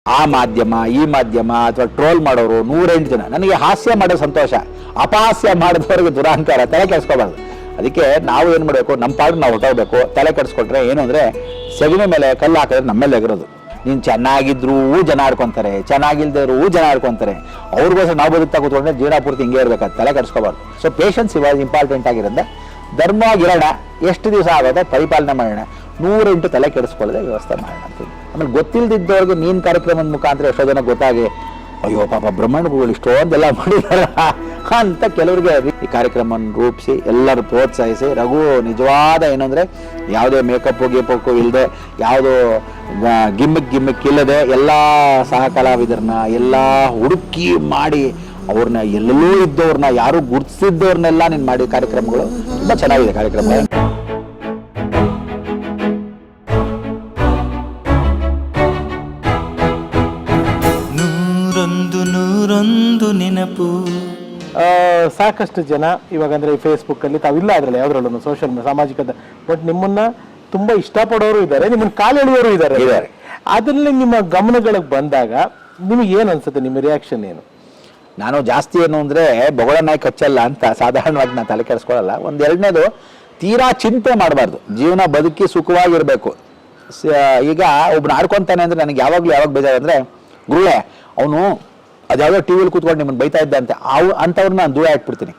ಆ ಮಾಧ್ಯಮ ಈ ಮಾಧ್ಯಮ ಅಥವಾ ಟ್ರೋಲ್ ಮಾಡೋರು 108 ಜನ. ನನಗೆ ಹಾಸ್ಯ ಮಾಡೋ ಸಂತೋಷ, ಅಪಹಾಸ್ಯ ಮಾಡಿದವರಿಗೆ ದುರಾಂಕಾರ, ತಲೆ ಕೆಡಿಸ್ಕೋಬಾರ್ದು. ಅದಕ್ಕೆ ನಾವು ಏನು ಮಾಡಬೇಕು, ನಮ್ಮ ಪಾಡು ನಾವು ಹೊಟ್ಟೋಗ್ಬೇಕು. ತಲೆ ಕೆಡಿಸ್ಕೊಟ್ರೆ ಏನು ಅಂದರೆ ಸೆಗಣಿ ಮೇಲೆ ಕಲ್ಲು ಹಾಕಿದ್ರೆ ನಮ್ಮ ಮೇಲೆ ಎಗರೋದು. ನೀನು ಚೆನ್ನಾಗಿದ್ರೂ ಜನ ಆಡ್ಕೊತಾರೆ, ಚೆನ್ನಾಗಿಲ್ದಿರೂ ಜನ ಆಡ್ಕೊತಾರೆ. ಅವ್ರಿಗೋಸ್ಕರ ನಾವು ಬದುಕ್ತಾ ಕೂತ್ಕೊಂಡ್ರೆ ಜೀವನ ಪೂರ್ತಿ ಹಿಂಗೆ ಇರಬೇಕು, ತಲೆ ಕೆಡಿಸ್ಕೋಬಾರ್ದು. ಸೊ ಪೇಷನ್ಸ್ ಇವಾಗ ಇಂಪಾರ್ಟೆಂಟ್ ಆಗಿರೋದೆ. ಧರ್ಮವಾಗಿರೋಣ, ಎಷ್ಟು ದಿವಸ ಆಗೋದೆ ಪರಿಪಾಲನೆ ಮಾಡೋಣ, 108 ತಲೆ ಕೆಡಿಸ್ಕೊಳ್ಳದೆ ವ್ಯವಸ್ಥೆ ಮಾಡೋಣ ಅಂತೀವಿ. ಆಮೇಲೆ ಗೊತ್ತಿಲ್ಲದಿದ್ದವ್ರಿಗೆ ನೀನು ಕಾರ್ಯಕ್ರಮದ ಮುಖಾಂತರ ಎಷ್ಟೋ ಜನ ಗೊತ್ತಾಗಿ ಅಯ್ಯೋ ಪಾಪ ಬ್ರಹ್ಮಾಂಡಗಳು ಇಷ್ಟೊಂದೆಲ್ಲ ಮಾಡಿದಾರ ಅಂತ ಕೆಲವರಿಗೆ ಈ ಕಾರ್ಯಕ್ರಮವನ್ನು ರೂಪಿಸಿ ಎಲ್ಲರೂ ಪ್ರೋತ್ಸಾಹಿಸಿ ರಘು ನಿಜವಾದ ಏನಂದರೆ ಯಾವುದೇ ಮೇಕಪ್ಪು ಗೀಪಕ್ಕು ಇಲ್ಲದೆ, ಯಾವುದೋ ಗಿಮ್ಮಿಕ್ ಇಲ್ಲದೆ ಎಲ್ಲ ಸಹ ಕಲಾವಿದರನ್ನ ಎಲ್ಲ ಹುಡುಕಿ ಮಾಡಿ ಅವ್ರನ್ನ ಎಲ್ಲೆಲ್ಲೂ ಇದ್ದವ್ರನ್ನ, ಯಾರು ಗುರುತಿಸಿದ್ದವ್ರನ್ನೆಲ್ಲ ನೀನು ಮಾಡಿ ಕಾರ್ಯಕ್ರಮಗಳು ತುಂಬ ಚೆನ್ನಾಗಿದೆ ಕಾರ್ಯಕ್ರಮ. ನೂರೊಂದು ನೆನಪು. ಸಾಕಷ್ಟು ಜನ ಇವಾಗ ಅಂದರೆ ಫೇಸ್ಬುಕ್ಕಲ್ಲಿ ತಾವಿಲ್ಲ ಅದರಲ್ಲಿ ಯಾವುದ್ರಲ್ಲೂ ಸೋಷಿಯಲ್ ಸಾಮಾಜಿಕ, ಬಟ್ ನಿಮ್ಮನ್ನ ತುಂಬ ಇಷ್ಟಪಡೋರು ಇದ್ದಾರೆ, ನಿಮ್ಮನ್ನ ಕಾಲೆಳೆಯೋರು ಇದ್ದಾರೆ. ಅದರಲ್ಲಿ ನಿಮ್ಮ ಗಮನಗಳಿಗೆ ಬಂದಾಗ ನಿಮಗೆ ಏನು ಅನ್ಸುತ್ತೆ, ನಿಮ್ಮ ರಿಯಾಕ್ಷನ್ ಏನು? ನಾನು ಜಾಸ್ತಿ ಏನು ಅಂದರೆ ಬೊಗಳ ನಾಯಿ ಕಚ್ಚಲ್ಲ ಅಂತ ಸಾಧಾರಣವಾಗಿ ನಾನು ತಲೆ ಕೆಡಿಸ್ಕೊಳ್ಳಲ್ಲ. ಒಂದು ಎರಡನೇದು, ತೀರಾ ಚಿಂತೆ ಮಾಡಬಾರ್ದು, ಜೀವನ ಬದುಕಿ ಸುಖವಾಗಿರಬೇಕು. ಈಗ ಒಬ್ಬನ ಆಡ್ಕೊತಾನೆ ಅಂದರೆ ನನಗೆ ಯಾವಾಗ ಬೇಜಾರಂದರೆ, ಗುರುಳೆ ಅವನು ಅದ್ಯಾವುದೋ ಟಿ ವಿಲಿ ಕೂತ್ಕೊಂಡು ನಿಮ್ಮನ್ನು ಬೈತಾ ಇದ್ದ ಅಂತೆ, ಅಂಥವ್ರನ್ನ ನಾನು ದೂರ ಇಟ್ಬಿಡ್ತೀನಿ.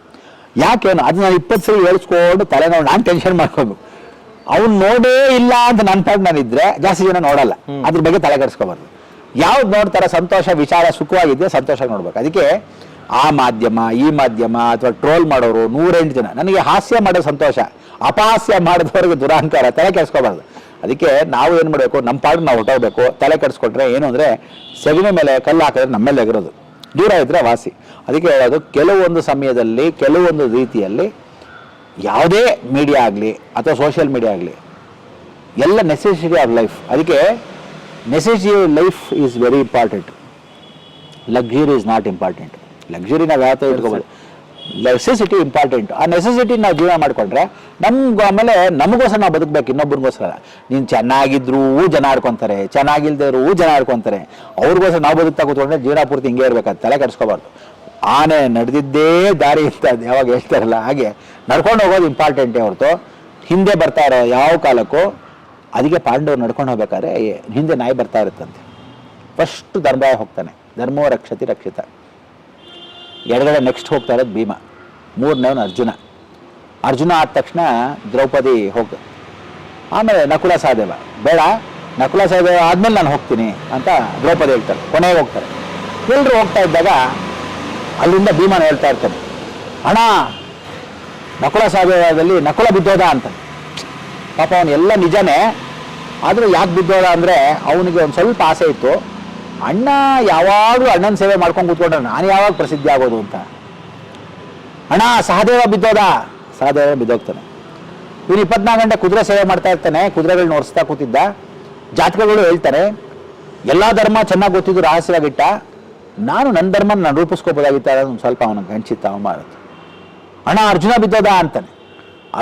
ಯಾಕೇನು ಅದು ನಾನು 20 ಸರಿ ಹೇಳ್ಸ್ಕೊಂಡು ತಲೆನೋವು ನಾನು ಟೆನ್ಷನ್ ಮಾಡ್ಕೋಬೇಕು. ಅವ್ನು ನೋಡೇ ಇಲ್ಲ ಅಂತ ನನ್ನ ಪಾಡ್ ನಾನಿದ್ರೆ ಜಾಸ್ತಿ ಜನ ನೋಡಲ್ಲ, ಅದ್ರ ಬಗ್ಗೆ ತಲೆ ಕೆಡಿಸ್ಕೋಬಾರ್ದು. ಯಾವ್ದು ನೋಡ್ತಾರೆ ಸಂತೋಷ, ವಿಚಾರ, ಸುಖವಾಗಿದ್ದರೆ ಸಂತೋಷ ನೋಡ್ಬೇಕು. ಅದಕ್ಕೆ ಆ ಮಾಧ್ಯಮ ಈ ಮಾಧ್ಯಮ ಅಥವಾ ಟ್ರೋಲ್ ಮಾಡೋರು 108 ಜನ. ನನಗೆ ಹಾಸ್ಯ ಮಾಡೋ ಸಂತೋಷ, ಅಪಹಾಸ್ಯ ಮಾಡಿದವರಿಗೆ ದುರಾಂಕಾರ, ತಲೆ ಕೆಡಿಸ್ಕೋಬಾರ್ದು. ಅದಕ್ಕೆ ನಾವು ಏನು ಮಾಡಬೇಕು, ನಮ್ಮ ಪಾಡು ನಾವು ಹೊಟ್ಟೋಗ್ಬೇಕು. ತಲೆ ಕೆಡಿಸ್ಕೊಟ್ರೆ ಏನು ಅಂದರೆ ಸೆಗಣಿ ಮೇಲೆ ಕಲ್ಲು ಹಾಕಿದ್ರೆ ನಮ್ಮ ಮೇಲೆ ಎಗರೋದು, ದೂರ ಇದ್ದರೆ ವಾಸಿ. ಅದಕ್ಕೆ ಹೇಳೋದು, ಕೆಲವೊಂದು ಸಮಯದಲ್ಲಿ ಕೆಲವೊಂದು ರೀತಿಯಲ್ಲಿ ಯಾವುದೇ ಮೀಡಿಯಾ ಆಗಲಿ ಅಥವಾ ಸೋಷಿಯಲ್ ಮೀಡಿಯಾ ಆಗಲಿ ಎಲ್ಲ ನೆಸೆಸಿಟಿ ಆಫ್ ಲೈಫ್. ಅದಕ್ಕೆ necessity life is very important, luxury is not important. Luxury ನಾವು ಯಾವ ಥರ ಇಟ್ಕೋಬೋದು, ನೆಸೆಸಿಟಿ ಇಂಪಾರ್ಟೆಂಟ್. ಆ ನೆಸೆಸಿಟಿ ನಾವು ಜೀವನ ಮಾಡಿಕೊಂಡ್ರೆ ನಮ್ಗೆ ಆಮೇಲೆ ನಮಗೋಸ್ಕರ ನಾವು ಬದುಕಬೇಕು, ಇನ್ನೊಬ್ಬರಿಗೋಸ್ಕರ. ನೀನು ಚೆನ್ನಾಗಿದ್ರೂ ಜನ ಆಡ್ಕೊತಾರೆ, ಚೆನ್ನಾಗಿಲ್ದಿರೂ ಜನ ಆಡ್ಕೊತಾರೆ. ಅವ್ರಿಗೋಸ್ಕರ ನಾವು ಬದುಕ್ತಾ ಕೂತ್ಕೊಂಡ್ರೆ ಜೀವನ ಪೂರ್ತಿ ಹಿಂಗೆ ಇರಬೇಕು, ತಲೆ ಕೆಡಿಸ್ಕೋಬಾರ್ದು. ಆನೆ ನಡೆದಿದ್ದೇ ದಾರಿ ಇರ್ತದೆ, ಯಾವಾಗ ಹೇಳ್ತಾರಲ್ಲ ಹಾಗೆ ನಡ್ಕೊಂಡು ಹೋಗೋದು ಇಂಪಾರ್ಟೆಂಟೇ ಹೊರತು ಹಿಂದೆ ಬರ್ತಾ ಇರೋ ಯಾವ ಕಾಲಕ್ಕೂ. ಅದಕ್ಕೆ ಪಾಂಡವರು ನಡ್ಕೊಂಡು ಹೋಗ್ಬೇಕಾದ್ರೆ ಹಿಂದೆ ನಾಯಿ ಬರ್ತಾ ಇರುತ್ತಂತೆ. ಫಸ್ಟ್ ಧರ್ಮರಾಯ ಹೋಗ್ತಾನೆ, ಧರ್ಮೋ ರಕ್ಷತಿ ರಕ್ಷಿತ. ಎಡಗಡೆ ನೆಕ್ಸ್ಟ್ ಹೋಗ್ತಾ ಇರೋದು ಭೀಮ, ಮೂರನೇವನು ಅರ್ಜುನ. ಅರ್ಜುನ ಆದ ತಕ್ಷಣ ದ್ರೌಪದಿ ಹೋಗ, ಆಮೇಲೆ ನಕುಲ ಸಹದೇವ. ಬೇಡ, ನಕುಲ ಸಹದೇವ ಆದ್ಮೇಲೆ ನಾನು ಹೋಗ್ತೀನಿ ಅಂತ ದ್ರೌಪದಿ ಹೇಳ್ತಾರೆ. ಕೊನೆಗೆ ಹೋಗ್ತಾರೆ. ಎಲ್ಲರೂ ಹೋಗ್ತಾ ಇದ್ದಾಗ ಅಲ್ಲಿಂದ ಭೀಮನ ಹೇಳ್ತಾ ಇರ್ತಾನೆ, ಅಣ್ಣ ನಕುಲ ಸಹದೇವದಲ್ಲಿ ನಕುಲ ಬಿದ್ದೋದ ಅಂತ. ಪಾಪ ಅವನು ಎಲ್ಲ ನಿಜನೇ, ಆದರೂ ಯಾಕೆ ಬಿದ್ದೋದ ಅಂದರೆ ಅವನಿಗೆ ಒಂದು ಸ್ವಲ್ಪ ಆಸೆ ಇತ್ತು, ಅಣ್ಣ ಯಾವಾಗಲೂ ಅಣ್ಣನ ಸೇವೆ ಮಾಡ್ಕೊಂಡು ಕೂತ್ಕೊಂಡ್ರೆ ನಾನು ಯಾವಾಗ ಪ್ರಸಿದ್ಧಿ ಆಗೋದು ಅಂತ. ಅಣ್ಣ ಸಹದೇವ ಬಿದ್ದೋದ, ಸಹದೇವ ಬಿದ್ದೋಗ್ತಾನೆ. ಇವನು 24 ಗಂಟೆ ಕುದುರೆ ಸೇವೆ ಮಾಡ್ತಾ ಇರ್ತಾನೆ, ಕುದುರೆಗಳನ್ನ ಓಡಿಸ್ತಾ ಕೂತಿದ್ದ. ಜಾತಕಗಳು ಹೇಳ್ತಾರೆ, ಎಲ್ಲ ಧರ್ಮ ಚೆನ್ನಾಗಿ ಗೊತ್ತಿದ್ದು ರಹಸ್ಯವಾಗಿಟ್ಟ, ನಾನು ನನ್ನ ಧರ್ಮನ ನಾನು ರೂಪಿಸ್ಕೋಬೋದಾಗಿತ್ತ. ಒಂದು ಸ್ವಲ್ಪ ಅವನಿಗೆ ಹಂಚಿತ್ತ ಅವಮಾನ. ಅಣ್ಣ ಅರ್ಜುನ ಬಿದ್ದೋದ ಅಂತಾನೆ.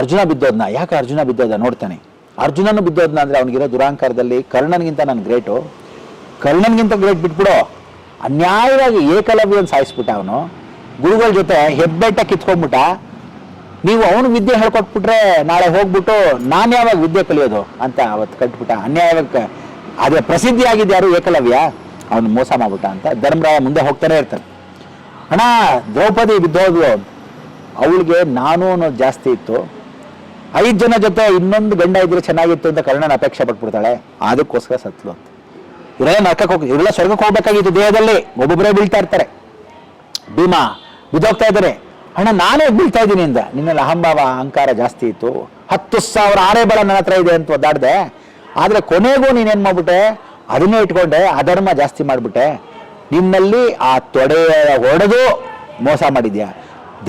ಅರ್ಜುನ ಬಿದ್ದೋದ್ನ, ಯಾಕೆ ಅರ್ಜುನ ಬಿದ್ದೋದ ನೋಡ್ತಾನೆ. ಅರ್ಜುನನು ಬಿದ್ದೋದ್ನ ಅಂದರೆ ಅವನಿಗಿರೋ ದುರಾಂಕಾರದಲ್ಲಿ ಕರ್ಣನಿಗಿಂತ ನಾನು ಗ್ರೇಟು, ಕರ್ಣನ್ಗಿಂತ ಗ್ರೇಟ್ ಬಿಟ್ಬಿಡು. ಅನ್ಯಾಯವಾಗಿ ಏಕಲವ್ಯನ ಸಾಯಿಸ್ಬಿಟ್ಟ ಅವನು. ಗುರುಗಳ ಜೊತೆ ಹೆಬ್ಬೆಟ್ಟ ಕಿತ್ಕೊಂಡ್ಬಿಟ್ಟ. ನೀವು ಅವನು ವಿದ್ಯೆ ಹೇಳ್ಕೊಟ್ಬಿಟ್ರೆ ನಾಳೆ ಹೋಗ್ಬಿಟ್ಟು ನಾನು ಯಾವಾಗ ವಿದ್ಯೆ ಕಲಿಯೋದು ಅಂತ ಅವತ್ತು ಕಟ್ಬಿಟ್ಟ. ಅನ್ಯಾಯವಾಗಿ ಅದೇ ಪ್ರಸಿದ್ಧಿ ಆಗಿದ್ದು ಯಾರು, ಏಕಲವ್ಯ. ಅವನು ಮೋಸ ಮಾಡ್ಬಿಟ್ಟ ಅಂತ ಧರ್ಮರಾಯ ಮುಂದೆ ಹೋಗ್ತಾನೆ ಇರ್ತಾನೆ. ಅಣ್ಣ ದ್ರೌಪದಿ ಬಿದ್ದೋದ್ಲು, ಅವಳಿಗೆ ನಾನು ಅನ್ನೋದು ಜಾಸ್ತಿ ಇತ್ತು, 5 ಜನ ಜೊತೆ ಇನ್ನೊಂದು ಗಂಡ ಇದ್ರೆ ಚೆನ್ನಾಗಿತ್ತು ಅಂತ ಕರ್ಣನ ಅಪೇಕ್ಷೆ ಪಟ್ಬಿಡ್ತಾಳೆ, ಅದಕ್ಕೋಸ್ಕರ ಸತ್ಲು ಅಂತ. ಇವರೆಲ್ಲ ನರಕಕ್ಕೆ ಹೋಗಿ, ಇವರೆಲ್ಲ ಸ್ವರ್ಗಕ್ಕೆ ಹೋಗ್ಬೇಕಾಗಿತ್ತು. ದೇಹದಲ್ಲಿ ಒಬ್ಬೊಬ್ಬರೇ ಬೀಳ್ತಾ ಇರ್ತಾರೆ. ಭೀಮ ಬಿದ್ದೋಗ್ತಾ ಇದ್ದಾರೆ. ಅಣ್ಣ ನಾನೇ ಬೀಳ್ತಾ ಇದ್ದೀನಿ ಅಂದ. ನಿನ್ನಲ್ಲಿ ಅಹಂಭಾವ ಅಹಂಕಾರ ಜಾಸ್ತಿ ಇತ್ತು, 10,000 ಆನೆ ಬಲ ನನ್ನ ಹತ್ರ ಇದೆ ಅಂತ ಒದ್ದಾಡ್ದೆ. ಆದರೆ ಕೊನೆಗೂ ನೀನೇನು ಮಾಡ್ಬಿಟ್ಟೆ, ಅದನ್ನೇ ಇಟ್ಕೊಂಡೆ, ಅಧರ್ಮ ಜಾಸ್ತಿ ಮಾಡಿಬಿಟ್ಟೆ. ನಿನ್ನಲ್ಲಿ ಆ ತೊಡೆ ಹೊಡೆದು ಮೋಸ ಮಾಡಿದ್ಯಾ,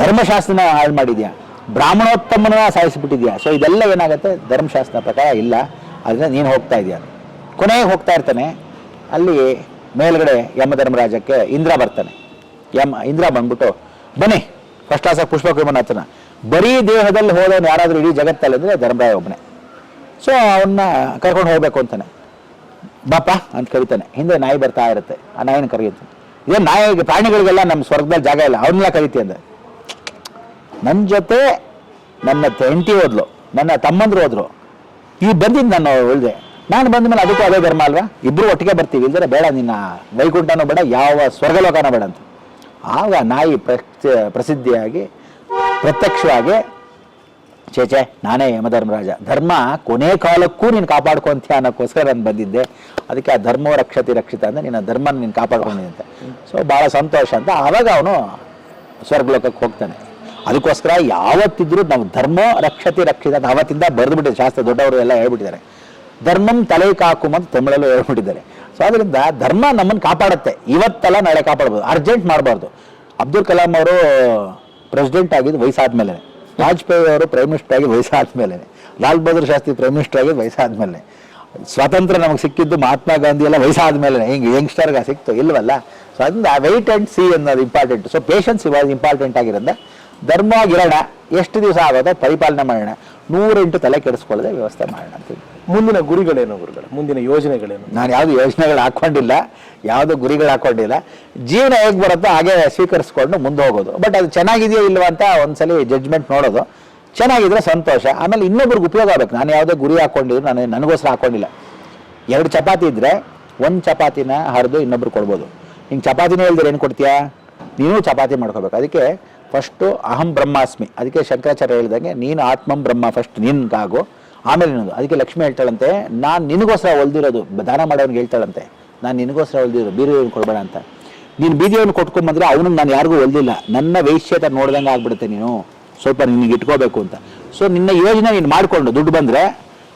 ಧರ್ಮಶಾಸ್ತ್ರನ ಹಾಳು ಮಾಡಿದ್ಯಾ, ಬ್ರಾಹ್ಮಣೋತ್ತಮನ ಸಾಯಿಸಿಬಿಟ್ಟಿದ್ಯಾ. ಸೊ ಇದೆಲ್ಲ ಏನಾಗುತ್ತೆ, ಧರ್ಮಶಾಸ್ತ್ರ ಪ್ರಕಾರ ಇಲ್ಲ, ಅದನ್ನ ನೀನು ಹೋಗ್ತಾ ಇದೆಯಾ. ಕೊನೆಗೆ ಹೋಗ್ತಾ ಇರ್ತಾನೆ. ಅಲ್ಲಿ ಮೇಲ್ಗಡೆ ಯಮಧರ್ಮರಾಜಕ್ಕೆ ಇಂದ್ರ ಬರ್ತಾನೆ. ಇಂದ್ರ ಬಂದ್ಬಿಟ್ಟು, ಬನ್ನಿ ಫಸ್ಟ್ ಕ್ಲಾಸಾಗಿ ಪುಷ್ಪಕ ವಿಮಾನ ಹತ್ರನ. ಬರೀ ದೇಹದಲ್ಲಿ ಹೋದವನು ಯಾರಾದರೂ ಇಡೀ ಜಗತ್ತಲ್ಲಿ ಅಂದರೆ ಧರ್ಮರಾಯ ಒಬ್ಬನೇ. ಸೊ ಅವನ್ನ ಕರ್ಕೊಂಡು ಹೋಗ್ಬೇಕು ಅಂತಾನೆ. ಬಾಪ ಅಂತ ಕರಿತಾನೆ, ಹಿಂದೆ ನಾಯಿ ಬರ್ತಾ ಇರುತ್ತೆ, ಆ ನಾಯಿನ ಕರೆಯುತ್ತೆ. ಇದೇ ನಾಯಿಗೆ ಪ್ರಾಣಿಗಳಿಗೆಲ್ಲ ನಮ್ಮ ಸ್ವರ್ಗದಲ್ಲಿ ಜಾಗ ಇಲ್ಲ, ಅವನ್ನೆಲ್ಲ ಕರಿತಿ ಅಂದೆ. ನನ್ನ ಜೊತೆ ನನ್ನ ಹೆಂಡತಿ ಹೋದ್ಲು, ನನ್ನ ತಮ್ಮಂದ್ರು ಹೋದ್ರು, ಈ ಬಂದಿದ್ದು ನಾನು ಉಳಿದೆ, ನಾನು ಬಂದ ಮೇಲೆ ಅದಕ್ಕೂ ಅದೇ ಧರ್ಮ ಅಲ್ವಾ, ಇಬ್ರು ಒಟ್ಟಿಗೆ ಬರ್ತೀವಿ, ಇಲ್ದರೆ ಬೇಡ ನಿನ್ನ ವೈಕುಂಠನೂ ಬೇಡ ಯಾವ ಸ್ವರ್ಗಲೋಕನೂ ಬೇಡ ಅಂತ. ಆಗ ನಾಯಿ ಪ್ರಸಿದ್ಧಿಯಾಗಿ ಪ್ರತ್ಯಕ್ಷವಾಗಿ ಚೇಚೆ ನಾನೇ ಯಮಧರ್ಮರಾಜ, ಧರ್ಮ ಕೊನೆ ಕಾಲಕ್ಕೂ ನೀನು ಕಾಪಾಡ್ಕೊಂತೀಯ ಅನ್ನೋಕ್ಕೋಸ್ಕರ ನಾನು ಬಂದಿದ್ದೆ, ಅದಕ್ಕೆ ಆ ಧರ್ಮೋ ರಕ್ಷಿತ ಅಂದರೆ ನಿನ್ನ ಧರ್ಮನ ನೀನು ಕಾಪಾಡ್ಕೊಂಡಿದ್ದೆ ಅಂತ. ಸೊ ಭಾಳ ಸಂತೋಷ ಅಂತ ಆವಾಗ ಅವನು ಸ್ವರ್ಗಲೋಕಕ್ಕೆ ಹೋಗ್ತಾನೆ. ಅದಕ್ಕೋಸ್ಕರ ಯಾವತ್ತಿದ್ರೂ ನಾವು ಧರ್ಮ ರಕ್ಷಿತ ಅಂತ ಅವತ್ತಿಂದ ಬರೆದುಬಿಟ್ಟಿದೆ ಶಾಸ್ತ್ರ, ದೊಡ್ಡವರು ಎಲ್ಲ ಹೇಳ್ಬಿಟ್ಟಿದ್ದಾರೆ. ಧರ್ಮಂ ತಲೆ ಕಾಕುಮ್ ಅಂತ ತಮಿಳಲ್ಲೂ ಹೇಳ್ಬಿಟ್ಟಿದ್ದಾರೆ. ಸೊ ಅದರಿಂದ ಧರ್ಮ ನಮ್ಮನ್ನು ಕಾಪಾಡುತ್ತೆ, ಇವತ್ತಲ್ಲ ನಾಳೆ ಕಾಪಾಡ್ಬೋದು, ಅರ್ಜೆಂಟ್ ಮಾಡಬಾರ್ದು. ಅಬ್ದುಲ್ ಕಲಾಂ ಅವರು ಪ್ರೆಸಿಡೆಂಟ್ ಆಗಿದ್ದು ವಯಸ್ಸಾದ್ಮೇಲೆ, ವಾಜಪೇಯಿ ಅವರು ಪ್ರೈಮ್ ಮಿನಿಸ್ಟರ್ ಆಗಿ ವಯಸ್ಸಾದ್ಮೇಲೆ, ಲಾಲ್ ಬಹದ್ದೂರ್ ಶಾಸ್ತ್ರಿ ಪ್ರೈಮ್ ಮಿನಿಸ್ಟರ್ ಆಗಿ ವಯಸ್ಸಾದ್ಮೇಲೆ, ಸ್ವಾತಂತ್ರ್ಯ ನಮಗೆ ಸಿಕ್ಕಿದ್ದು ಮಹಾತ್ಮ ಗಾಂಧಿ ಎಲ್ಲ ವಯಸ್ಸಾದ್ಮೇಲೆ, ಹಿಂಗೆ ಯಂಗ್ಸ್ಟರ್ಗೆ ಸಿಕ್ತು ಇಲ್ವಲ್ಲ. ಸೊ ಅದರಿಂದ ವೆಯ್ಟ್ ಆ್ಯಂಡ್ ಸಿ ಅನ್ನೋದು ಇಂಪಾರ್ಟೆಂಟ್. ಸೊ ಪೇಷನ್ಸ್ ಇವಾಗ ಇಂಪಾರ್ಟೆಂಟ್ ಆಗಿರೋದ, ಧರ್ಮವಾಗಿರೋಣ, ಎಷ್ಟು ದಿವಸ ಆಗೋದ ಪರಿಪಾಲನೆ ಮಾಡೋಣ, 108 ತಲೆ ಕೆಡಿಸ್ಕೊಳ್ಳದೆ ವ್ಯವಸ್ಥೆ ಮಾಡೋಣ ಅಂತ. ಮುಂದಿನ ಗುರಿಗಳೇನು ಗುರುಗಳು, ಮುಂದಿನ ಯೋಜನೆಗಳೇನು? ನಾನು ಯಾವುದು ಯೋಜನೆಗಳು ಹಾಕ್ಕೊಂಡಿಲ್ಲ, ಯಾವುದು ಗುರಿಗಳು ಹಾಕ್ಕೊಂಡಿಲ್ಲ, ಜೀವನ ಹೇಗೆ ಬರುತ್ತೋ ಹಾಗೆ ಸ್ವೀಕರಿಸ್ಕೊಂಡು ಮುಂದೆ ಹೋಗೋದು. ಬಟ್ ಅದು ಚೆನ್ನಾಗಿದೆಯೋ ಇಲ್ವಾ ಅಂತ ಒಂದ್ಸಲಿ ಜಡ್ಜ್ಮೆಂಟ್ ನೋಡೋದು, ಚೆನ್ನಾಗಿದ್ರೆ ಸಂತೋಷ. ಆಮೇಲೆ ಇನ್ನೊಬ್ರಿಗೆ ಉಪಯೋಗ ಆಗಬೇಕು. ನಾನು ಯಾವುದೇ ಗುರಿ ಹಾಕ್ಕೊಂಡಿದ್ರು ನನಗೋಸ್ಕರ ಹಾಕ್ಕೊಂಡಿಲ್ಲ. 2 ಚಪಾತಿ ಇದ್ದರೆ 1 ಚಪಾತಿನ ಹರಿದು ಇನ್ನೊಬ್ರು ಕೊಡ್ಬೋದು. ಹಿಂಗೆ ಚಪಾತಿನೇ ಹೇಳ್ದ್ರೆ ಏನು ಕೊಡ್ತೀಯಾ, ನೀನು ಚಪಾತಿ ಮಾಡ್ಕೋಬೇಕು. ಅದಕ್ಕೆ ಫಸ್ಟು ಅಹಂ ಬ್ರಹ್ಮಾಸ್ಮಿ, ಅದಕ್ಕೆ ಶಂಕರಾಚಾರ್ಯ ಹೇಳಿದಂಗೆ ನೀನು ಆತ್ಮಂ ಬ್ರಹ್ಮ ಫಸ್ಟ್ ನಿನ್ಗಾಗು, ಆಮೇಲೆ ಇನ್ನೊಂದು. ಅದಕ್ಕೆ ಲಕ್ಷ್ಮಿ ಹೇಳ್ತಾಳಂತೆ, ನಾನು ನಿನಗೋಸ್ಕರ ಹೊಲ್ದಿರೋದು, ದಾನ ಮಾಡೋನಿಗೆ ಹೇಳ್ತಾಳಂತೆ, ನಾನು ನಿನಗೋಸ್ಕರ ಹೊಲ್ದಿರೋದು, ಬೀದಿಯವನು ಕೊಡಬೇಡ ಅಂತ. ನೀನು ಬೀದಿಯವನು ಕೊಟ್ಕೊಂಡ್ಬಂದ್ರೆ ಅವನಿಗೆ ನಾನು ಯಾರಿಗೂ ಹೊಲ್ದಿಲ್ಲ, ನನ್ನ ವೈಶ್ಯತೆ ನೋಡ್ದಂಗೆ ಆಗ್ಬಿಡುತ್ತೆ, ನೀನು ಸ್ವಲ್ಪ ನಿನಗೆ ಇಟ್ಕೋಬೇಕು ಅಂತ. ಸೊ ನಿನ್ನ ಯೋಜನೆ ನೀನು ಮಾಡಿಕೊಂಡು ದುಡ್ಡು ಬಂದರೆ,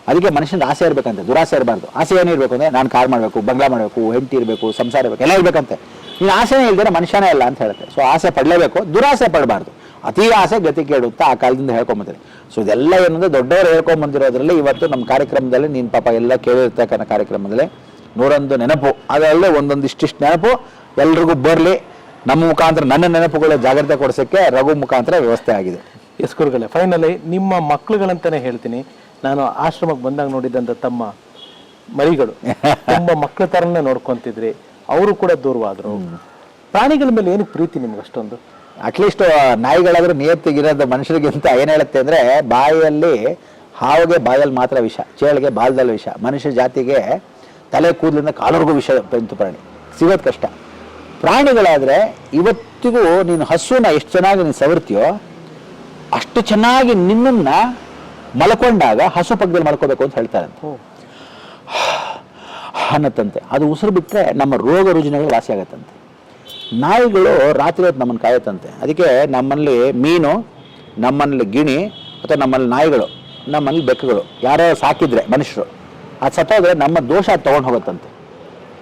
ಅದಕ್ಕೆ ಮನುಷ್ಯನ ಆಸೆ ಇರಬೇಕಂತೆ, ದುರಾಸೆ ಇರಬಾರ್ದು. ಆಸೆ ಏನಿರಬೇಕು ಅಂದರೆ ನಾನು ಕಾರ್ ಮಾಡಬೇಕು, ಬಂಗ್ಲಾ ಮಾಡಬೇಕು, ಹೆಂಡತಿ ಇರಬೇಕು, ಸಂಸಾರ ಇರಬೇಕು, ಎಲ್ಲ ಇರಬೇಕಂತೆ. ನೀನು ಆಸೆನೇ ಇಲ್ದರೆ ಮನುಷ್ಯನೇ ಇಲ್ಲ ಅಂತ ಹೇಳುತ್ತೆ. ಸೊ ಆಸೆ ಪಡಲೇಬೇಕು, ದುರಾಸೆ ಪಡಬಾರ್ದು. ಅತಿ ಆಸೆ ಗತಿ ಕೇಳುತ್ತಾ ಆ ಕಾಲದಿಂದ ಹೇಳ್ಕೊಂಬಂದಿರಿ. ಸೊ ಇದೆಲ್ಲ ಏನಂದರೆ ದೊಡ್ಡವರು ಹೇಳ್ಕೊಂಬಂದಿರೋದ್ರಲ್ಲಿ ಇವತ್ತು ನಮ್ಮ ಕಾರ್ಯಕ್ರಮದಲ್ಲಿ ನೀನು ಪಾಪ ಎಲ್ಲ ಕೇಳಿರ್ತಕ್ಕಂಥ ಕಾರ್ಯಕ್ರಮದಲ್ಲಿ 101 ನೆನಪು, ಅದರಲ್ಲೇ ಒಂದೊಂದಿಷ್ಟು ನೆನಪು ಎಲ್ರಿಗೂ ಬರಲಿ. ನಮ್ಮ ಮುಖಾಂತರ ನನ್ನ ನೆನಪುಗಳ ಜಾಗ್ರತೆ ಕೊಡಿಸೋಕ್ಕೆ ರಘು ಮುಖಾಂತರ ವ್ಯವಸ್ಥೆ ಆಗಿದೆ. ಎಸ್ ಗುರುಗಳೇ, ಫೈನಲಿ ನಿಮ್ಮ ಮಕ್ಕಳುಗಳಂತಾನೆ ಹೇಳ್ತೀನಿ. ನಾನು ಆಶ್ರಮಕ್ಕೆ ಬಂದಾಗ ನೋಡಿದಂಥ ತಮ್ಮ ಮರಿಗಳು ತುಂಬ ಮಕ್ಕಳ ಥರನೇ ನೋಡ್ಕೊತಿದ್ರಿ, ಅವರು ಕೂಡ ದೂರವಾದರು. ಪ್ರಾಣಿಗಳ ಮೇಲೆ ಏನಕ್ಕೆ ಪ್ರೀತಿ ನಿಮ್ಗೆ ಅಷ್ಟೊಂದು? ಅಟ್ಲೀಸ್ಟ್ ನಾಯಿಗಳಾದ್ರೂ ನಿಯತ್ತಿಗಿರೋದು ಮನುಷ್ಯರಿಗಿಂತ ಏನು ಹೇಳುತ್ತೆ ಅಂದರೆ, ಬಾಯಲ್ಲಿ ಹಾವಿಗೆ ಬಾಯಲ್ಲಿ ಮಾತ್ರ ವಿಷ, ಚೇಳಿಗೆ ಬಾಲದಲ್ಲಿ ವಿಷ, ಮನುಷ್ಯ ಜಾತಿಗೆ ತಲೆ ಕೂದಲಿಂದ ಕಾಲವರೆಗೂ ವಿಷ ಬಂತು ಪ್ರಾಣಿ, ಸಿಗೋದು ಕಷ್ಟ. ಪ್ರಾಣಿಗಳಾದರೆ ಇವತ್ತಿಗೂ ನೀನು ಹಸುನ ಎಷ್ಟು ಚೆನ್ನಾಗಿ ನೀನು ಸವರ್ತೀಯೋ ಅಷ್ಟು ಚೆನ್ನಾಗಿ ನಿನ್ನನ್ನು ಮಲ್ಕೊಂಡಾಗ ಹಸು ಪಕ್ಕದಲ್ಲಿ ಮಲ್ಕೋಬೇಕು ಅಂತ ಹೇಳ್ತಾರಂತೆ ಅನ್ನತ್ತಂತೆ. ಅದು ಉಸಿರು ಬಿಟ್ಟರೆ ನಮ್ಮ ರೋಗ ರುಜಿನಗಳು ವಾಸಿ ಆಗತ್ತಂತೆ. ನಾಯಿಗಳು ರಾತ್ರಿ ಹೊತ್ತು ನಮ್ಮನ್ನು ಕಾಯುತ್ತಂತೆ. ಅದಕ್ಕೆ ನಮ್ಮಲ್ಲಿ ಮೀನು, ನಮ್ಮಲ್ಲಿ ಗಿಣಿ ಅಥವಾ ನಮ್ಮಲ್ಲಿ ನಾಯಿಗಳು, ನಮ್ಮಲ್ಲಿ ಬೆಕ್ಕುಗಳು ಯಾರೋ ಸಾಕಿದ್ರೆ ಮನುಷ್ಯರು, ಅದು ಸತ್ತೋದ್ರೆ ನಮ್ಮ ದೋಷ ಅದು ತೊಗೊಂಡು ಹೋಗುತ್ತಂತೆ.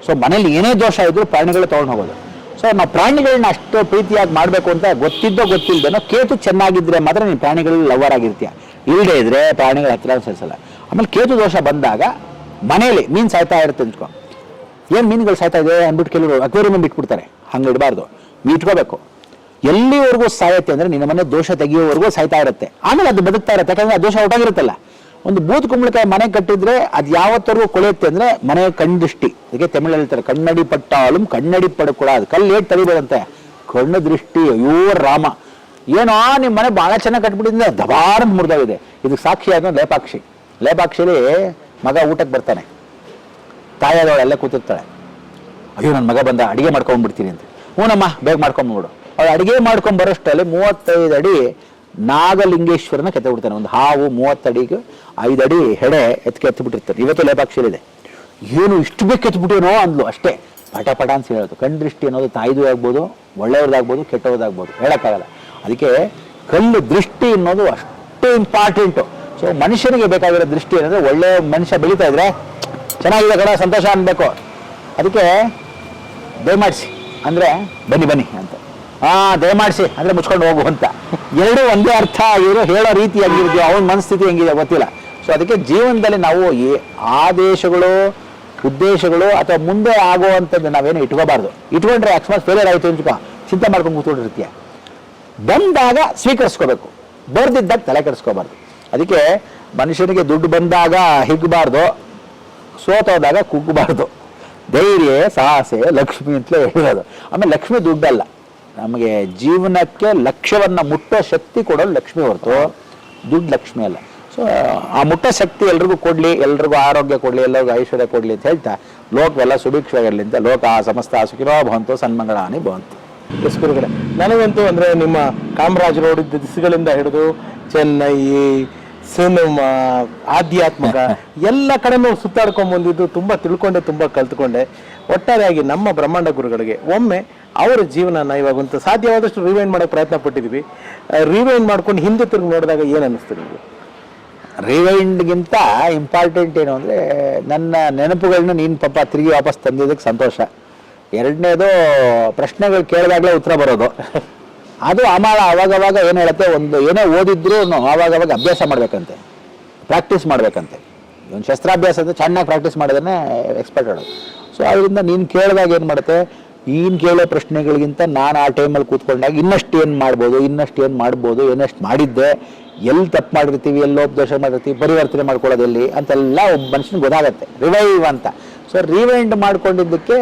ಸೊ ಮನೇಲಿ ಏನೇ ದೋಷ ಇದ್ರೂ ಪ್ರಾಣಿಗಳು ತೊಗೊಂಡು ಹೋಗೋದು. ಸೊ ನಾವು ಪ್ರಾಣಿಗಳನ್ನ ಅಷ್ಟು ಪ್ರೀತಿಯಾಗಿ ಮಾಡಬೇಕು ಅಂತ ಗೊತ್ತಿದ್ದೋ ಗೊತ್ತಿಲ್ಲದೇನೋ, ಕೇತು ಚೆನ್ನಾಗಿದ್ದರೆ ಮಾತ್ರ ನೀನು ಪ್ರಾಣಿಗಳಲ್ಲಿ ಲವರ್ ಆಗಿರ್ತೀಯ, ಇಲ್ಲದೆ ಇದ್ರೆ ಪ್ರಾಣಿಗಳ ಹತ್ತಿರ ಸರಿಸಲ್ಲ. ಆಮೇಲೆ ಕೇತು ದೋಷ ಬಂದಾಗ ಮನೇಲಿ ಮೀನು ಸಾಯ್ತಾ ಇರುತ್ತೆ ಅಂದ್ಕೊ, ಏನು ಮೀನುಗಳು ಸಾಯ್ತಾ ಇದೆ ಅಂದ್ಬಿಟ್ಟು ಕೆಲವರು ಅಕ್ವೇರಿಯಂ ಬಿಟ್ಬಿಡ್ತಾರೆ. ಹಂಗೆ ಇಡಬಾರ್ದು, ಇಟ್ಕೋಬೇಕು. ಎಲ್ಲಿವರೆಗೂ ಸಾಯುತ್ತೆ ಅಂದರೆ ನಿನ್ನ ಮನೆ ದೋಷ ತೆಗಿಯೋವರೆಗೂ ಸಾಯ್ತಾ ಇರುತ್ತೆ, ಆಮೇಲೆ ಅದು ಬದುಕ್ತಾ ಇರುತ್ತೆ. ಯಾಕಂದರೆ ಆ ದೋಷ ಹೊರಟಾಗಿರುತ್ತಲ್ಲ. ಒಂದು ಬೂತ್ ಕುಂಬಳಕಾಯಿ ಮನೆ ಕಟ್ಟಿದ್ರೆ ಅದು ಯಾವತ್ತವರೆಗೂ ಕೊಳೆಯುತ್ತೆ ಅಂದರೆ ಮನೆ ಕಣ್ದೃಷ್ಟಿ. ಅದಕ್ಕೆ ತಮಿಳಲ್ಲಿ ಹೇಳ್ತಾರೆ, ಕಣ್ಣಡಿ ಪಟ್ಟಾலும் ಕಣ್ಣಡಿ ಪಡ್ಕೊಳದು, ಕಲ್ಲು ಏಟ್ ತೆಗಿಬೋದಂತೆ, ಕಣ್ಣು ದೃಷ್ಟಿ. ಅಯ್ಯೋ ರಾಮ, ಏನೋ ನಿಮ್ಮ ಮನೆ ಭಾಳ ಚೆನ್ನಾಗಿ ಕಟ್ಬಿಟ್ಟಿದ್ರೆ ದಬಾರಂತ ಮುರಿದೋಗಿದೆ. ಇದಕ್ಕೆ ಸಾಕ್ಷಿ ಆದ ಲೇಪಾಕ್ಷಿ. ಲೇಪಾಕ್ಷಿಲಿ ಮಗ ಊಟಕ್ಕೆ ಬರ್ತಾನೆ, ತಾಯಾದವಳೆಲ್ಲ ಕೂತಿರ್ತಾಳೆ, ಅಯ್ಯೋ ನನ್ನ ಮಗ ಬಂದ ಅಡುಗೆ ಮಾಡ್ಕೊಂಡ್ಬಿಡ್ತೀನಿ ಅಂತ. ಹ್ಞೂನಮ್ಮ ಬೇಗ ಮಾಡ್ಕೊಂಡ್ಬಿಡು. ಅವಳು ಅಡುಗೆ ಮಾಡ್ಕೊಂಡ್ಬರೋಷ್ಟರಲ್ಲಿ 35 ಅಡಿ ನಾಗಲಿಂಗೇಶ್ವರನ ಕೆತ್ತಬಿಡ್ತಾನೆ. ಒಂದು ಹಾವು 30 ಅಡಿಗೆ 5 ಅಡಿ ಹೆಡೆ ಎತ್ಬಿಟ್ಟಿರ್ತಾರೆ. ಇವತ್ತು ಲೇಪಾಕ್ಷಿಲಿದೆ. ಏನು ಇಷ್ಟು ಬೇಕು ಎತ್ಬಿಟ್ಟೇನೋ ಅಂದ್ಲು ಅಷ್ಟೇ, ಪಟ ಪಟ ಅಂತ ಹೇಳೋದು. ಕಣ್ಣು ದೃಷ್ಟಿ ಅನ್ನೋದು ತಾಯಿದು ಆಗ್ಬೋದು, ಒಳ್ಳೆಯವ್ರದ್ದಾಗ್ಬೋದು, ಕೆಟ್ಟವ್ರದ್ದಾಗ್ಬೋದು, ಹೇಳೋಕ್ಕಾಗಲ್ಲ. ಅದಕ್ಕೆ ಕಲ್ಲು ದೃಷ್ಟಿ ಅನ್ನೋದು ಅಷ್ಟೇ ಇಂಪಾರ್ಟೆಂಟು. ಸೊ ಮನುಷ್ಯನಿಗೆ ಬೇಕಾಗಿರೋ ದೃಷ್ಟಿ ಏನಂದರೆ, ಒಳ್ಳೆ ಮನುಷ್ಯ ಬೆಳೀತಾ ಇದ್ರೆ ಚೆನ್ನಾಗಿದೆ ಕಡೆ ಸಂತೋಷ ಅನ್ಬೇಕು. ಅದಕ್ಕೆ ದಯಮಾಡಿಸಿ ಅಂದರೆ ಬನ್ನಿ ಬನ್ನಿ ಅಂತ, ದಯಮಾಡಿಸಿ ಅಂದರೆ ಮುಚ್ಕೊಂಡು ಹೋಗು ಅಂತ. ಎರಡೂ ಒಂದೇ ಅರ್ಥ ಆಗಿರೋ, ಹೇಳೋ ರೀತಿ ಹೆಂಗಿರ್ತೀವಿ, ಅವನ ಮನಸ್ಥಿತಿ ಹೆಂಗಿದೆ ಗೊತ್ತಿಲ್ಲ. ಸೊ ಅದಕ್ಕೆ ಜೀವನದಲ್ಲಿ ನಾವು ಈ ಆದೇಶಗಳು, ಉದ್ದೇಶಗಳು ಅಥವಾ ಮುಂದೆ ಆಗುವಂಥದ್ದು ನಾವೇನು ಇಟ್ಕೋಬಾರ್ದು. ಇಟ್ಕೊಂಡ್ರೆ ಅಕಸ್ಮಾತ್ ಫೇಲಿಯರ್ ಆಯಿತು ಅಂತ ಚಿಂತೆ ಮಾಡ್ಕೊಂಡು ಕೂತ್ಕೊಂಡಿರ್ತೀಯ. ಬಂದಾಗ ಸ್ವೀಕರಿಸ್ಕೋಬೇಕು, ಬರ್ದಿದ್ದಾಗ ತಲೆ ಕೆಡಿಸ್ಕೋಬಾರ್ದು. ಅದಕ್ಕೆ ಮನುಷ್ಯನಿಗೆ ದುಡ್ಡು ಬಂದಾಗ ಹಿಗ್ಗಬಾರ್ದು, ಸೋತೋದಾಗ ಕುಗ್ಗಬಾರ್ದು. ಧೈರ್ಯ ಸಾಹಸೆ ಲಕ್ಷ್ಮಿ ಅಂತಲೇ ಹೇಳೋದು. ಆಮೇಲೆ ಲಕ್ಷ್ಮಿ ದುಡ್ಡಲ್ಲ, ನಮಗೆ ಜೀವನಕ್ಕೆ ಲಕ್ಷ್ಯವನ್ನು ಮುಟ್ಟೋ ಶಕ್ತಿ ಕೊಡೋದು ಲಕ್ಷ್ಮಿ ಹೊರತು ದುಡ್ಡು ಲಕ್ಷ್ಮಿ ಅಲ್ಲ. ಸೊ ಆ ಮುಟ್ಟೋ ಶಕ್ತಿ ಎಲ್ರಿಗೂ ಕೊಡಲಿ, ಎಲ್ರಿಗೂ ಆರೋಗ್ಯ ಕೊಡಲಿ, ಎಲ್ಲರಿಗೂ ಐಶ್ವರ್ಯ ಕೊಡಲಿ ಅಂತ ಹೇಳ್ತಾ ಲೋಕವೆಲ್ಲ ಸುಭಿಕ್ಷವಾಗಿರಲಿ ಅಂತ ಲೋಕ ಸಮಸ್ತ ಸುಖಿನೋ ಭವಂತು ಸನ್ಮಂಗಳಾನಿ ಭವಂತು. ಎಸ್ ಗುರುಗಳೇ, ನನಗಂತೂ ಅಂದರೆ ನಿಮ್ಮ ಕಾಮರಾಜ್ ರೋಡ್ ದಿಸಗಳಿಂದ ಹಿಡಿದು ಚೆನ್ನೈ, ಸಿನಿಮಾ, ಆಧ್ಯಾತ್ಮಿಕ ಎಲ್ಲ ಕಡೆನೂ ಸುತ್ತಾಡ್ಕೊಂಡ್ ಬಂದಿದ್ದು ತುಂಬ ತಿಳ್ಕೊಂಡೆ, ತುಂಬ ಕಲ್ತ್ಕೊಂಡೆ. ಒಟ್ಟಾರೆಯಾಗಿ ನಮ್ಮ ಬ್ರಹ್ಮಾಂಡ ಗುರುಗಳಿಗೆ ಒಮ್ಮೆ ಅವರ ಜೀವನನ ಇವಾಗಂತೂ ಸಾಧ್ಯವಾದಷ್ಟು ರಿವೈಂಡ್ ಮಾಡೋಕೆ ಪ್ರಯತ್ನ ಪಟ್ಟಿದ್ದೀವಿ. ರಿವೈಂಡ್ ಮಾಡ್ಕೊಂಡು ಹಿಂದೆ ತಿರುಗಿ ನೋಡಿದಾಗ ಏನು ಅನ್ನಿಸ್ತು ನಿಮಗೆ? ರಿವೈಂಡ್ಗಿಂತ ಇಂಪಾರ್ಟೆಂಟ್ ಏನು ಅಂದರೆ ನನ್ನ ನೆನಪುಗಳನ್ನ ನೀನು ಪಾಪ ತಿರುಗಿ ವಾಪಸ್ ತಂದಿದ್ದಕ್ಕೆ ಸಂತೋಷ. ಎರಡನೇದು ಪ್ರಶ್ನೆಗಳು ಕೇಳಿದಾಗಲೇ ಉತ್ತರ ಬರೋದು. ಅದು ಅವಾಗವಾಗ ಏನು ಹೇಳುತ್ತೆ, ಒಂದು ಏನೋ ಓದಿದ್ರು ಆವಾಗವಾಗ ಅಭ್ಯಾಸ ಮಾಡಬೇಕಂತೆ, ಪ್ರಾಕ್ಟೀಸ್ ಮಾಡಬೇಕಂತೆ. ಒಂದು ಶಸ್ತ್ರಾಭ್ಯಾಸ ಅಂದರೆ ಚೆನ್ನಾಗಿ ಪ್ರಾಕ್ಟೀಸ್ ಮಾಡಿದ್ರೆ ಎಕ್ಸ್ಪರ್ಟ್ ಆಡೋದು. ಸೊ ಅದರಿಂದ ನೀನು ಕೇಳಿದಾಗ ಏನು ಮಾಡುತ್ತೆ, ನೀನು ಕೇಳೋ ಪ್ರಶ್ನೆಗಳಿಗಿಂತ ನಾನು ಆ ಟೈಮಲ್ಲಿ ಕೂತ್ಕೊಂಡಾಗ ಇನ್ನಷ್ಟು ಏನು ಮಾಡ್ಬೋದು, ಇನ್ನಷ್ಟು ಮಾಡಿದ್ದೆ, ಎಲ್ಲಿ ತಪ್ಪು ಮಾಡಿರ್ತೀವಿ, ಎಲ್ಲಿ ಲೋಪದೋಷ ಮಾಡಿರ್ತೀವಿ, ಪರಿವರ್ತನೆ ಮಾಡ್ಕೊಳ್ಳೋದು ಎಲ್ಲಿ ಅಂತೆಲ್ಲ ಒಬ್ಬ ಮನುಷ್ಯನಿಗೆ ಗೊತ್ತಾಗುತ್ತೆ. ರಿವೈವ್ ಅಂತ. ಸೊ ರಿವೈಂಡ್ ಮಾಡ್ಕೊಂಡಿದ್ದಕ್ಕೆ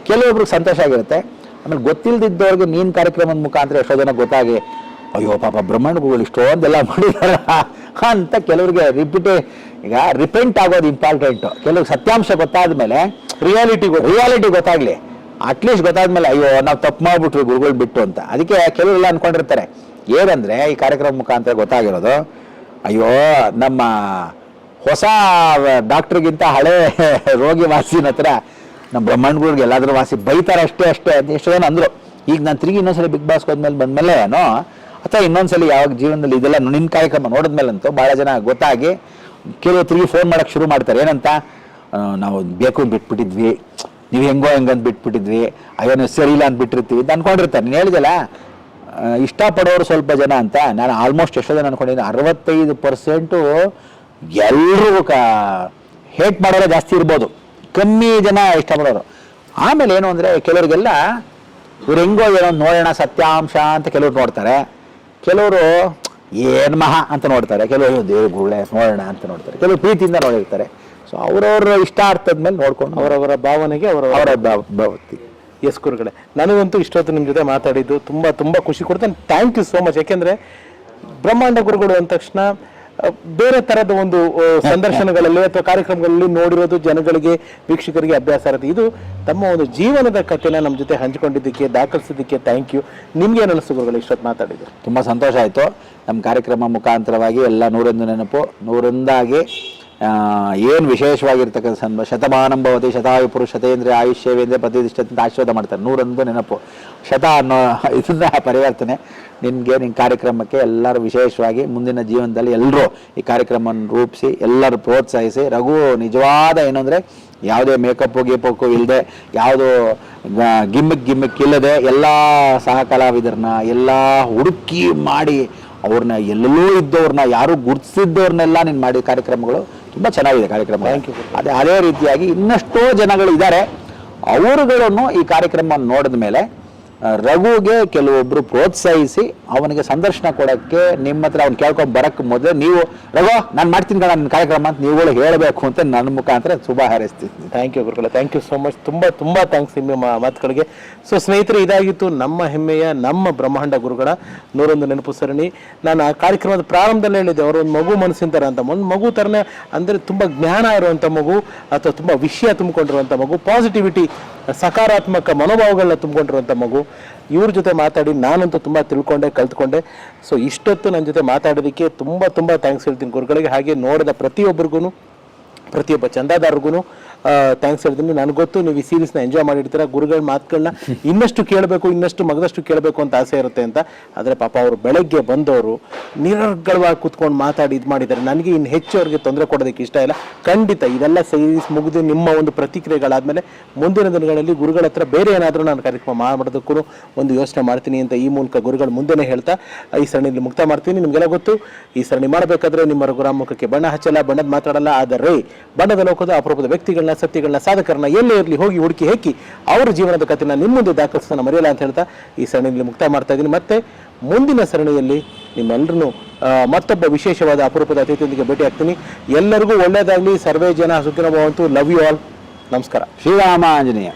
ಕೆಲವೊಬ್ರಿಗೆ ಸಂತೋಷ ಆಗಿರುತ್ತೆ. ಆಮೇಲೆ ಗೊತ್ತಿಲ್ಲದಿದ್ದವ್ರಿಗೆ ನೀನು ಕಾರ್ಯಕ್ರಮದ ಮುಖಾಂತರ ಎಷ್ಟೋ ಜನ ಗೊತ್ತಾಗಿ ಅಯ್ಯೋ ಪಾಪ ಬ್ರಹ್ಮಾಂಡಗಳು ಇಷ್ಟೊಂದೆಲ್ಲ ಮಾಡಿದಾರ ಅಂತ ಕೆಲವ್ರಿಗೆ ಈಗ ರಿಪೆಂಟ್ ಆಗೋದು ಇಂಪಾರ್ಟೆಂಟು. ಕೆಲವ್ರಿಗೆ ಸತ್ಯಾಂಶ ಗೊತ್ತಾದ ಮೇಲೆ ರಿಯಾಲಿಟಿ ಗೊತ್ತಾಗ್ಲಿ, ಅಟ್ಲೀಸ್ಟ್ ಗೊತ್ತಾದ್ಮೇಲೆ ಅಯ್ಯೋ ನಾವು ತಪ್ಪು ಮಾಡ್ಬಿಟ್ವಿ ಗುರುಗಳು ಬಿಟ್ಟು ಅಂತ. ಅದಕ್ಕೆ ಕೆಲವರೆಲ್ಲ ಅನ್ಕೊಂಡಿರ್ತಾರೆ ಏನಂದ್ರೆ ಈ ಕಾರ್ಯಕ್ರಮ ಮುಖಾಂತರ ಗೊತ್ತಾಗಿರೋದು, ಅಯ್ಯೋ ನಮ್ಮ ಹೊಸ ಡಾಕ್ಟ್ರಿಗಿಂತ ಹಳೆ ರೋಗಿ ವಾಸಿನ ಹತ್ರ ನಮ್ಮ ಬ್ರಹ್ಮಾಂಡಗಳಿಗೆ ಎಲ್ಲಾದ್ರೂ ವಾಸಿ ಬೈತಾರೆ ಅಷ್ಟೇ ಅಂತ ಎಷ್ಟೋ ಜನ ಅಂದರು. ಈಗ ನಾನು ತಿರುಗಿ ಇನ್ನೊಂದ್ಸಲಿ ಬಿಗ್ ಬಾಸ್ ಹೋದ್ಮೇಲೆ ಬಂದಮೇಲೆ ಏನೋ ಅಥವಾ ಇನ್ನೊಂದ್ಸಲಿ ಯಾವಾಗ ಜೀವನದಲ್ಲಿ ಇದೆಲ್ಲ ನಿನ್ನ ಕಾರ್ಯಕ್ರಮ ನೋಡಿದ್ಮೇಲಂತೂ ಭಾಳ ಜನ ಗೊತ್ತಾಗಿ ಕೆಲವು ತಿರುಗಿ ಫೋನ್ ಮಾಡೋಕ್ಕೆ ಶುರು ಮಾಡ್ತಾರೆ. ಏನಂತ, ನಾವು ಬೇಕು ಬಿಟ್ಬಿಟ್ಟಿದ್ವಿ, ನೀವು ಹೆಂಗಂತ ಬಿಟ್ಬಿಟ್ಟಿದ್ವಿ, ಅಯ್ಯೋ ನೀವು ಸರಿ ಇಲ್ಲ ಅಂತ ಬಿಟ್ಟಿರ್ತೀವಿ ಅಂತ ಅನ್ಕೊಂಡಿರ್ತಾರೆ. ನೀನು ಹೇಳಿದಲ್ಲ ಇಷ್ಟಪಡೋರು ಸ್ವಲ್ಪ ಜನ ಅಂತ. ನಾನು ಆಲ್ಮೋಸ್ಟ್ ಎಷ್ಟೋ ಜನ ಅನ್ಕೊಂಡಿದ್ದೀನಿ 65% ಎಲ್ಲರೂ ಹೇಟ್ ಮಾಡೋರೇ ಜಾಸ್ತಿ ಇರ್ಬೋದು, ಕಮ್ಮಿ ಜನ ಇಷ್ಟಪಡೋರು. ಆಮೇಲೆ ಏನು ಅಂದರೆ ಕೆಲವ್ರಿಗೆಲ್ಲ ಇವ್ರು ಹೆಂಗೋ ಏನೋ ನೋಡೋಣ ಸತ್ಯಾಂಶ ಅಂತ ಕೆಲವ್ರು ನೋಡ್ತಾರೆ, ಕೆಲವರು ಏನು ಮಹಾ ಅಂತ ನೋಡ್ತಾರೆ, ಕೆಲವರು ದೇವ್ರುಗಳೇ ನೋಡೋಣ ಅಂತ ನೋಡ್ತಾರೆ, ಕೆಲವರು ಪ್ರೀತಿಯಿಂದ ನೋಡಿರ್ತಾರೆ. ಸೊ ಅವರವ್ರ ಇಷ್ಟಾರ್ಥದ ಮೇಲೆ ನೋಡ್ಕೊಂಡು ಅವರವರ ಭಾವನೆಗೆ ಅವರ ಭಾವತಿ. ಎಸ್ ಗುರುಗಳೇ, ನನಗಂತೂ ಇಷ್ಟೊತ್ತು ನಿಮ್ಮ ಜೊತೆ ಮಾತಾಡಿದ್ದು ತುಂಬ ತುಂಬ ಖುಷಿ ಕೊಡ್ತೇನೆ. Thank you so much. ಯಾಕೆಂದರೆ ಬ್ರಹ್ಮಾಂಡ ಗುರುಗಳು ಅಂದ ತಕ್ಷಣ ಬೇರೆ ಥರದ ಒಂದು ಸಂದರ್ಶನಗಳಲ್ಲಿ ಅಥವಾ ಕಾರ್ಯಕ್ರಮಗಳಲ್ಲಿ ನೋಡಿರೋದು ಜನಗಳಿಗೆ, ವೀಕ್ಷಕರಿಗೆ ಅಭ್ಯಾಸ ಇರುತ್ತೆ. ಇದು ತಮ್ಮ ಒಂದು ಜೀವನದ ಕಥೆನ ನಮ್ಮ ಜೊತೆ ಹಂಚಿಕೊಂಡಿದ್ದಕ್ಕೆ, ದಾಖಲಿಸಿದ್ದಕ್ಕೆ ಥ್ಯಾಂಕ್ ಯು. ನಿಮ್ಗೆ ಏನು ಅನಿಸ್ತು ಗುರುಗಳು ಇಷ್ಟೊತ್ತು ಮಾತಾಡಿದ್ರು? ತುಂಬ ಸಂತೋಷ ಆಯಿತು. ನಮ್ಮ ಕಾರ್ಯಕ್ರಮ ಮುಖಾಂತರವಾಗಿ ಎಲ್ಲ 101 ನೆನಪು 101 ಏನು ವಿಶೇಷವಾಗಿರ್ತಕ್ಕಂಥ ಶತಮಾನಂ ಭವತಿ ಶತಾಯು ಪುರುಷತೇಂದ್ರಿಯ ಆಯುಷ್ಯವೇಂದ್ರ ಪ್ರತಿಷ್ಠಿತ ಆಶೀರ್ವಾದ ಮಾಡ್ತಾರೆ. 101 ನೆನಪು ಶತ ಅನ್ನೋ ಇದನ್ನ ಪರಿವರ್ತನೆ ನಿನಗೆ, ನಿನ್ನ ಕಾರ್ಯಕ್ರಮಕ್ಕೆ ಎಲ್ಲರೂ ವಿಶೇಷವಾಗಿ ಮುಂದಿನ ಜೀವನದಲ್ಲಿ ಎಲ್ಲರೂ ಈ ಕಾರ್ಯಕ್ರಮವನ್ನು ರೂಪಿಸಿ ಎಲ್ಲರೂ ಪ್ರೋತ್ಸಾಹಿಸಿ. ರಘು ನಿಜವಾದ ಏನು ಅಂದರೆ ಯಾವುದೇ ಮೇಕಪ್ಪು ಇಲ್ಲದೆ, ಯಾವುದೋ ಗಿಮ್ಮಿಕ್ ಇಲ್ಲದೆ ಎಲ್ಲ ಸಹ ಕಲಾವಿದರನ್ನ ಎಲ್ಲ ಹುಡುಕಿ ಮಾಡಿ ಅವ್ರನ್ನ ಎಲ್ಲೆಲ್ಲೂ ಇದ್ದವ್ರನ್ನ ಯಾರು ಗುರುತಿಸಿದ್ದವ್ರನ್ನೆಲ್ಲ ನೀನು ಮಾಡಿದ ಕಾರ್ಯಕ್ರಮಗಳು ತುಂಬ ಚೆನ್ನಾಗಿದೆ ಕಾರ್ಯಕ್ರಮ. ಅದೇ ರೀತಿಯಾಗಿ ಇನ್ನೆಷ್ಟೋ ಜನಗಳು ಇದ್ದಾರೆ, ಅವರುಗಳನ್ನು ಈ ಕಾರ್ಯಕ್ರಮವನ್ನು ನೋಡಿದ ಮೇಲೆ ರಘುಗೆ ಕೆಲವೊಬ್ರು ಪ್ರೋತ್ಸಾಹಿಸಿ ಅವನಿಗೆ ಸಂದರ್ಶನ ಕೊಡೋಕ್ಕೆ ನಿಮ್ಮ ಹತ್ರ ಅವ್ನು ಕೇಳ್ಕೊಂಡು ಬರೋಕ್ಕೆ ಮೊದಲೇ ನೀವು ರಘು ನಾನು ಮಾಡ್ತೀನಿ ಕಣ ನನ್ನ ಕಾರ್ಯಕ್ರಮ ಅಂತ ನೀವುಗಳು ಹೇಳಬೇಕು ಅಂತ ನನ್ನ ಮುಖಾಂತರ ಶುಭ ಹಾರೈಸ್ತೀನಿ. ಥ್ಯಾಂಕ್ ಯು ಗುರುಗಳೇ, ಥ್ಯಾಂಕ್ ಯು ಸೋ ಮಚ್. ತುಂಬ ಥ್ಯಾಂಕ್ಸ್ ನಿಮ್ಮ ಮಾತುಗಳಿಗೆ. ಸೊ ಸ್ನೇಹಿತರೆ, ಇದಾಗಿತ್ತು ನಮ್ಮ ಹೆಮ್ಮೆಯ ನಮ್ಮ ಬ್ರಹ್ಮಾಂಡ ಗುರುಗಳ 101 ನೆನಪು ಸರಣಿ. ನಾನು ಆ ಕಾರ್ಯಕ್ರಮದ ಪ್ರಾರಂಭದಲ್ಲಿ ಹೇಳಿದ್ದೆ, ಅವರು ಒಂದು ಮಗು ಮನಸ್ಸಿನ ಥರ ಅಂತ. ಒಂದು ಮಗು ಥರನೇ ಅಂದರೆ ತುಂಬ ಜ್ಞಾನ ಇರುವಂಥ ಮಗು ಅಥವಾ ತುಂಬ ವಿಷಯ ತುಂಬಿಕೊಂಡಿರುವಂಥ ಮಗು, ಪಾಸಿಟಿವಿಟಿ ಸಕಾರಾತ್ಮಕ ಮನೋಭಾವಗಳನ್ನ ತುಂಬಿಕೊಂಡಿರುವಂಥ ಮಗು. ಇವ್ರ ಜೊತೆ ಮಾತಾಡಿ ನಾನಂತೂ ತುಂಬ ತಿಳ್ಕೊಂಡೆ, ಕಲ್ತ್ಕೊಂಡೆ. ಸೊ ಇಷ್ಟೊತ್ತು ನನ್ನ ಜೊತೆ ಮಾತಾಡೋದಕ್ಕೆ ತುಂಬ ಥ್ಯಾಂಕ್ಸ್ ಹೇಳ್ತೀನಿ ಗುರುಗಳಿಗೆ. ಹಾಗೆ ನೋಡಿದ ಪ್ರತಿಯೊಬ್ಬರಿಗೂ, ಪ್ರತಿಯೊಬ್ಬ ಚಂದಾದಾರರಿಗೂ ಥ್ಯಾಂಕ್ಸ್ ಹೇಳ್ತೀನಿ. ನನಗೆ ಗೊತ್ತು ನೀವು ಈ ಸೀರೀಸ್ನ ಎಂಜಾಯ್ ಮಾಡಿರ್ತೀರ. ಗುರುಗಳ ಮಾತುಗಳನ್ನ ಇನ್ನಷ್ಟು ಕೇಳಬೇಕು, ಇನ್ನಷ್ಟು ಮಗದಷ್ಟು ಕೇಳಬೇಕು ಅಂತ ಆಸೆ ಇರುತ್ತೆ ಅಂತ. ಆದರೆ ಪಾಪ ಅವರು ಬೆಳಗ್ಗೆ ಬಂದವರು ನಿರರ್ಗಳವಾಗಿ ಕೂತ್ಕೊಂಡು ಮಾತಾಡಿ ಇದು ಮಾಡಿದ್ದಾರೆ. ನನಗೆ ಇನ್ನು ಹೆಚ್ಚು ಅವ್ರಿಗೆ ತೊಂದರೆ ಕೊಡೋದಕ್ಕೆ ಇಷ್ಟ ಇಲ್ಲ. ಖಂಡಿತ ಇದೆಲ್ಲ ಸೀರೀಸ್ ಮುಗಿದು ನಿಮ್ಮ ಒಂದು ಪ್ರತಿಕ್ರಿಯೆಗಳಾದಮೇಲೆ ಮುಂದಿನ ದಿನಗಳಲ್ಲಿ ಗುರುಗಳ ಹತ್ರ ಬೇರೆ ಏನಾದರೂ ನಾನು ಕಾರ್ಯಕ್ರಮ ಮಾಡೋದಕ್ಕೂ ಒಂದು ಯೋಚನೆ ಮಾಡ್ತೀನಿ ಅಂತ ಈ ಮೂಲಕ ಗುರುಗಳು ಮುಂದೆನೇ ಹೇಳ್ತಾ ಈ ಸರಣಿಯಲ್ಲಿ ಮುಕ್ತ ಮಾಡ್ತೀನಿ. ನಿಮಗೆಲ್ಲ ಗೊತ್ತು, ಈ ಸರಣಿ ಮಾಡಬೇಕಾದ್ರೆ ನಿಮ್ಮ ರಘುರಾಮುಖಕ್ಕೆ ಬಣ್ಣ ಹಚ್ಚಲ್ಲ, ಬಣ್ಣದ ಮಾತಾಡಲ್ಲ. ಆದರೆ ಬಣ್ಣದ ಲೋಕದ ಅಪರೂಪದ ವ್ಯಕ್ತಿಗಳನ್ನ, ಸತ್ಯಗಳನ್ನ, ಸಾಧಕರನ್ನ ಎಲ್ಲೇ ಇರಲಿ ಹೋಗಿ ಹುಡುಕಿ ಹೆಕ್ಕಿ ಅವರ ಜೀವನದ ಕಥೆನ ನಿಮ್ಮ ಮುಂದೆ ದಾಖಲಿಸೋಣ ಮರೆಯಲ್ಲ ಅಂತ ಹೇಳ್ತಾ ಈ ಸರಣಿಯಲ್ಲಿ ಮುಕ್ತ ಮಾಡ್ತಾ ಇದ್ದೀನಿ. ಮತ್ತೆ ಮುಂದಿನ ಸರಣಿಯಲ್ಲಿ ನಿಮ್ಮೆಲ್ಲರೂ ಮತ್ತೊಬ್ಬ ವಿಶೇಷವಾದ ಅಪರೂಪದ ಅತಿಥಿಯೊಂದಿಗೆ ಭೇಟಿ ಆಗ್ತೀನಿ. ಎಲ್ಲರಿಗೂ ಒಳ್ಳೆಯದಾಗಲಿ. ಸರ್ವೇ ಜನ ಸುಖಿನೋ ಭವಂತು. Love you all. ನಮಸ್ಕಾರ. ಶ್ರೀರಾಮ ಆಂಜನೇಯ.